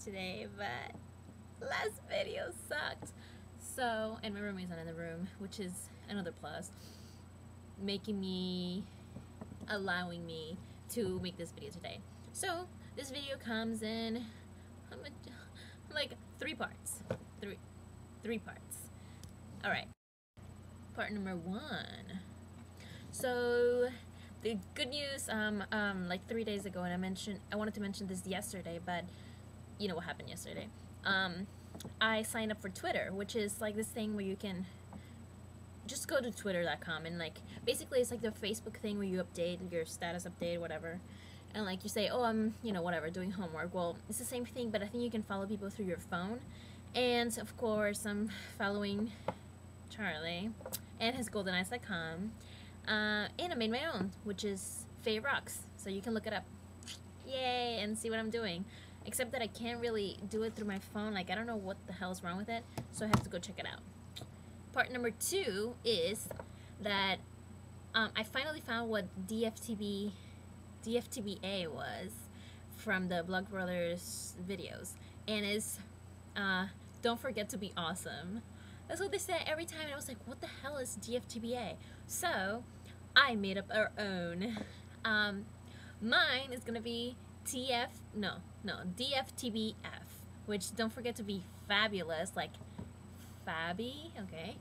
today, but last video sucked. So, and my roommate's not in the room, which is another plus, allowing me to make this video today. So, this video comes in like three parts. Three parts. Alright. Part number 1. So, the good news, like 3 days ago, and I wanted to mention this yesterday, but you know what happened yesterday. I signed up for Twitter, which is like this thing where you can just go to twitter.com and like basically it's like the Facebook thing where you update your status update, whatever, and like you say, oh, I'm, you know, whatever, doing homework. Well, it's the same thing, but I think you can follow people through your phone. And of course, I'm following Charlie and his goldeneyes.com, and I made my own, which is Faye Rocks, so you can look it up, yay, and see what I'm doing. Except that I can't really do it through my phone. Like, I don't know what the hell's wrong with it, so I have to go check it out. Part number 2 is that I finally found what DFTBA was from the Vlog Brothers videos, and is don't forget to be awesome. That's what they say every time, and I was like, what the hell is DFTBA? So I made up our own. Mine is gonna be DFTBF, which don't forget to be fabulous, like Fabby, okay?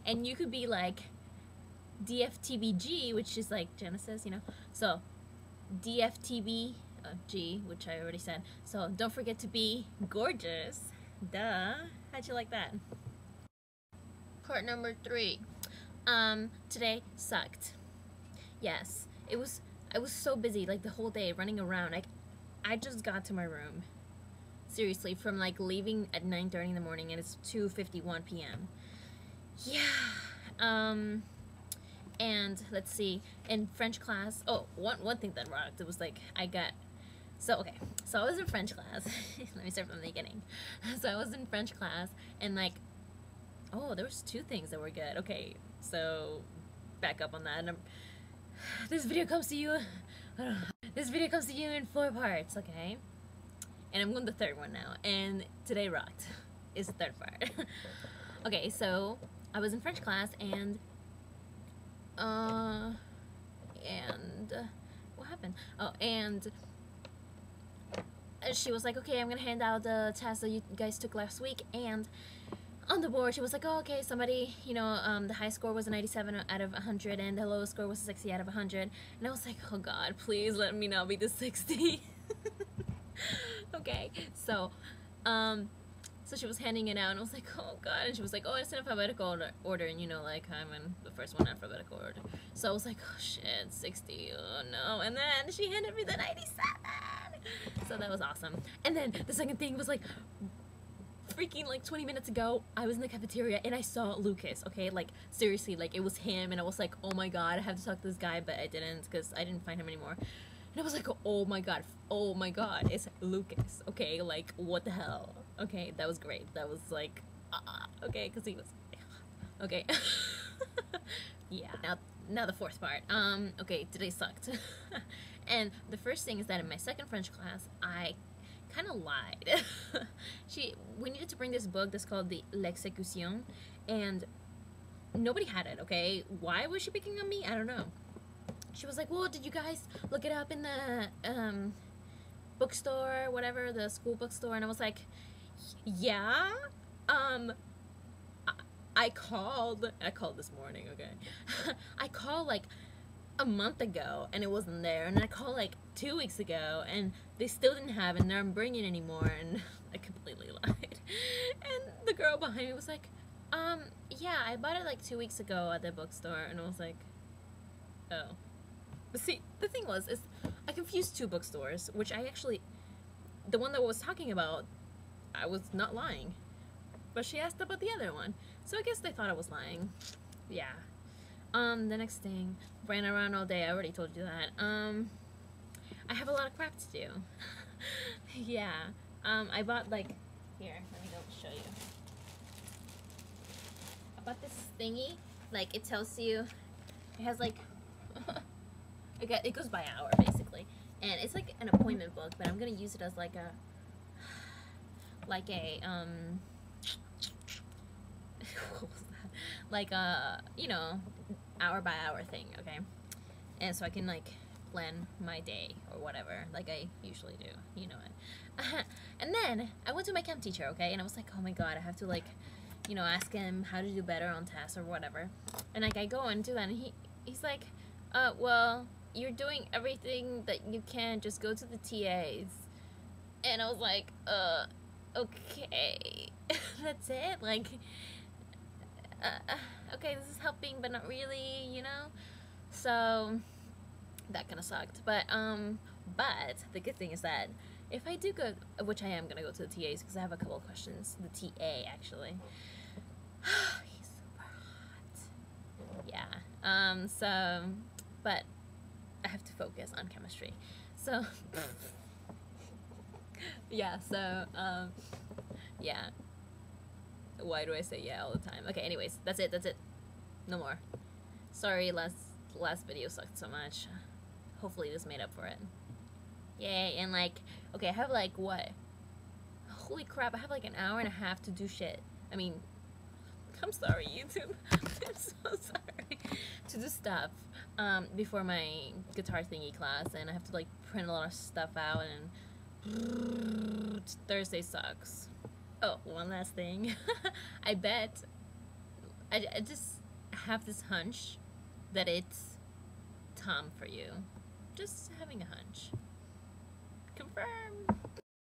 And you could be like DFTBG, which is like Genesis, you know? So DFTBG, which I already said. So don't forget to be gorgeous. Duh. How'd you like that? Part number 3. Today sucked. Yes, I was so busy, like the whole day running around. I just got to my room, seriously, from like leaving at 9:30 in the morning, and it's 2:51 p.m. Yeah. And let's see, in French class, oh, one thing that rocked, it was like so I was in French class. Let me start from the beginning. So I was in French class, and like, oh, there was 2 things that were good. Okay, so back up on that. This video comes to you in 4 parts, okay? And I'm going to the 3rd one now, and today rocked is the 3rd part. Okay, so I was in French class, and what happened? Oh, and she was like, okay, I'm gonna hand out the test that you guys took last week, and on the board, she was like, oh, okay, somebody, you know, the high score was a 97 out of 100, and the low score was a 60 out of 100, and I was like, oh god, please let me not be the 60. Okay, so she was handing it out, and I was like, oh god, and she was like, oh, it's in alphabetical order, and you know, like, I'm in the first one in alphabetical order, so I was like, oh shit, 60, oh no, and then she handed me the 97, so that was awesome. And then the second thing was like, freaking like 20 minutes ago, I was in the cafeteria and I saw Lucas, okay, like seriously, like it was him, and I was like, oh my god, I have to talk to this guy, but I didn't, because I didn't find him anymore. And I was like, oh my god, it's Lucas, okay, like what the hell. Okay, that was great. That was like okay, because he was okay. Yeah, now the 4th part. Okay, today sucked. And the first thing is that in my second French class, I kind of lied. We needed to bring this book that's called the L'Exécution, and nobody had it, okay? Why was she picking on me? I don't know. She was like, well, did you guys look it up in the bookstore, whatever, the school bookstore? And I was like, yeah, I called this morning, okay? I called like a month ago and it wasn't there, and I called like 2 weeks ago and they still didn't have it, and they're not bringing it anymore, and I completely lied. And the girl behind me was like, yeah, I bought it like 2 weeks ago at the bookstore, and I was like, oh. But see, the thing was, is I confused 2 bookstores, which I actually, the one that I was talking about, I was not lying, but she asked about the other one, so I guess they thought I was lying. Yeah. The next thing, ran around all day. I already told you that. I have a lot of crap to do. Yeah. I bought like, here, let me go show you. I bought this thingy, like it tells you, it has like, it goes by hour basically, and it's like an appointment book, but I'm gonna use it as like a like a what was that? Like a, you know, hour by hour thing, okay? And so I can like plan my day or whatever, like I usually do, you know it. And then I went to my chem teacher, okay, and I was like, oh my god, I have to like, you know, ask him how to do better on tests or whatever. And like I go and do that, and he's like, well, you're doing everything that you can, just go to the TAs. And I was like, okay. That's it? Like, okay, this is helping, but not really, you know? So that kind of sucked. But the good thing is that if I do go, which I am gonna go to the TAs because I have a couple of questions. The TA actually. He's super hot. Yeah. So, but I have to focus on chemistry. So, yeah. So, yeah. Why do I say yeah all the time? Okay. Anyways, that's it. That's it. No more. Sorry. Last video sucked so much. Hopefully this made up for it. Yay. And like, okay, I have like what? Holy crap, I have like an hour and a half to do shit. I mean, I'm sorry, YouTube. I'm so sorry. To do stuff before my guitar thingy class, and I have to like print a lot of stuff out, and Thursday sucks. Oh, one last thing. I bet, I just have this hunch that it's Tom for you. Just having a hunch. Confirm.